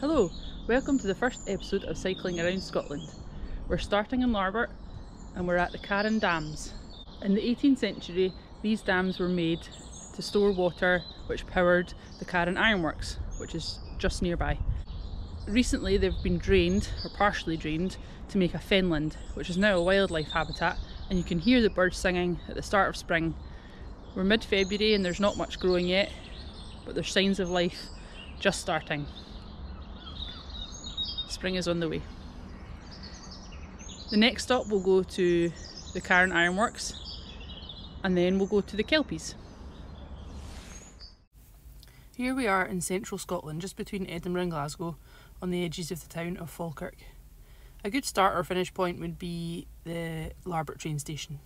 Hello, welcome to the first episode of Cycling Around Scotland. We're starting in Larbert and we're at the Carron dams. In the 18th century, these dams were made to store water which powered the Carron ironworks, which is just nearby. Recently they've been drained, or partially drained, to make a fenland, which is now a wildlife habitat, and you can hear the birds singing at the start of spring. We're mid-February and there's not much growing yet, but there's signs of life just starting. Spring is on the way. The next stop we'll go to the Carron Ironworks and then we'll go to the Kelpies. Here we are in central Scotland, just between Edinburgh and Glasgow, on the edges of the town of Falkirk. A good start or finish point would be the Larbert train station.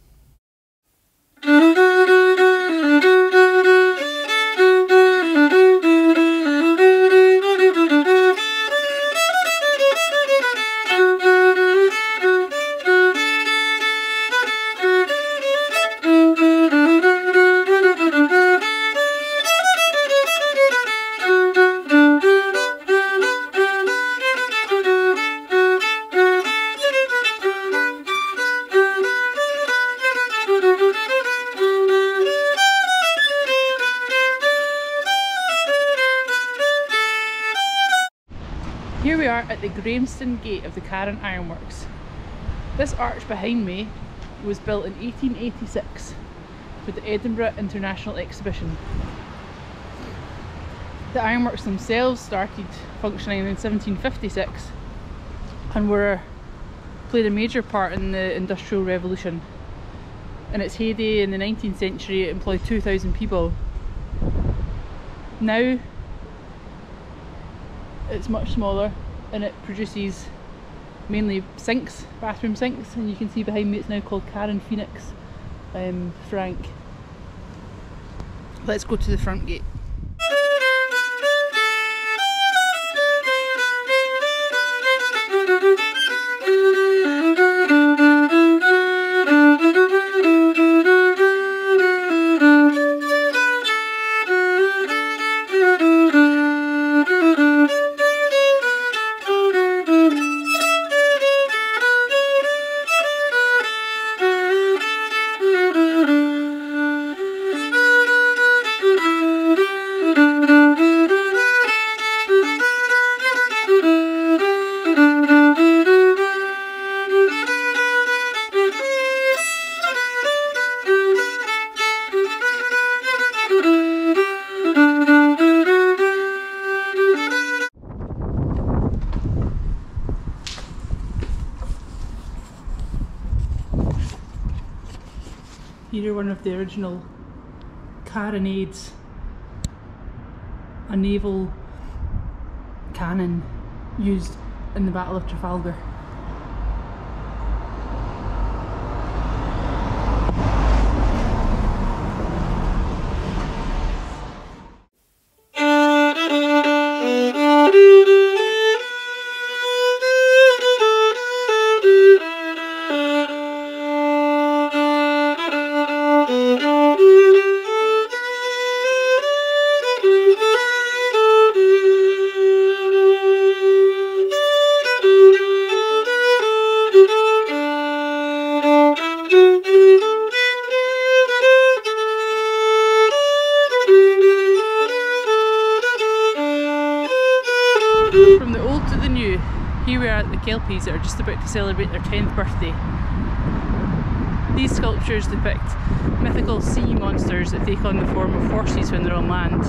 Here we are at the Gravestone Gate of the Carron Ironworks. This arch behind me was built in 1886 for the Edinburgh International Exhibition. The ironworks themselves started functioning in 1756 and played a major part in the Industrial Revolution. In its heyday in the 19th century, it employed 2,000 people. Now it's much smaller and it produces mainly sinks, bathroom sinks, and you can see behind me it's now called Carron Phoenix Frank. Let's go to the front gate. Here are one of the original carronades, a naval cannon used in the Battle of Trafalgar. From the old to the new, here we are at the Kelpies that are just about to celebrate their 10th birthday. These sculptures depict mythical sea monsters that take on the form of horses when they're on land.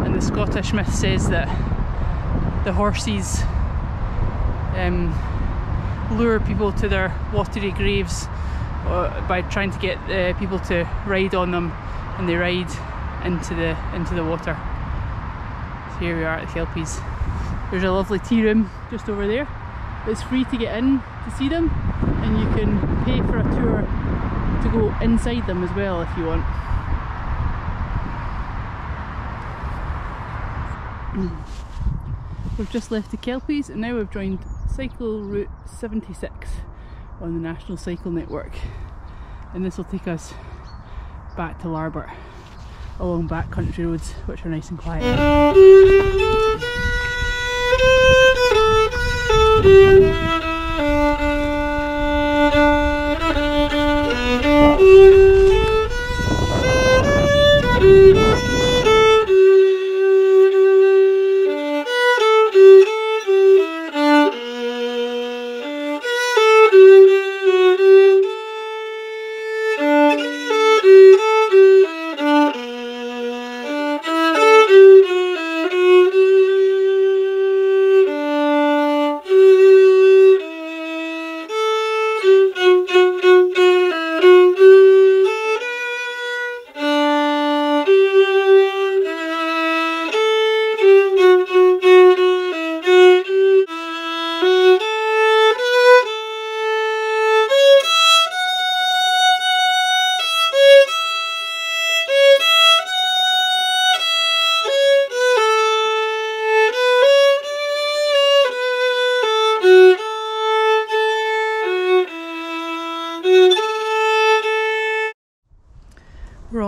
And the Scottish myth says that the horses lure people to their watery graves by trying to get people to ride on them, and they ride into the water. Here we are at the Kelpies. There's a lovely tea room just over there. It's free to get in to see them, and you can pay for a tour to go inside them as well if you want. We've just left the Kelpies and now we've joined Cycle Route 76 on the National Cycle Network, and this will take us back to Larbert along backcountry roads which are nice and quiet.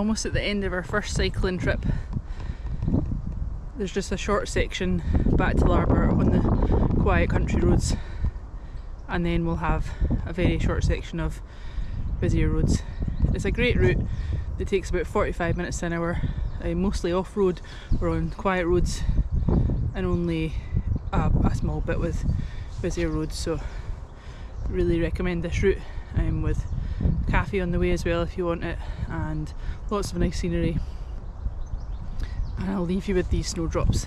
almost at the end of our first cycling trip. There's just a short section back to Larbert on the quiet country roads, and then we'll have a very short section of busier roads. It's a great route that takes about 45 minutes an hour, mostly off-road or on quiet roads, and only a small bit with busier roads, so really recommend this route, with cafe on the way as well if you want it, and lots of nice scenery. And I'll leave you with these snowdrops.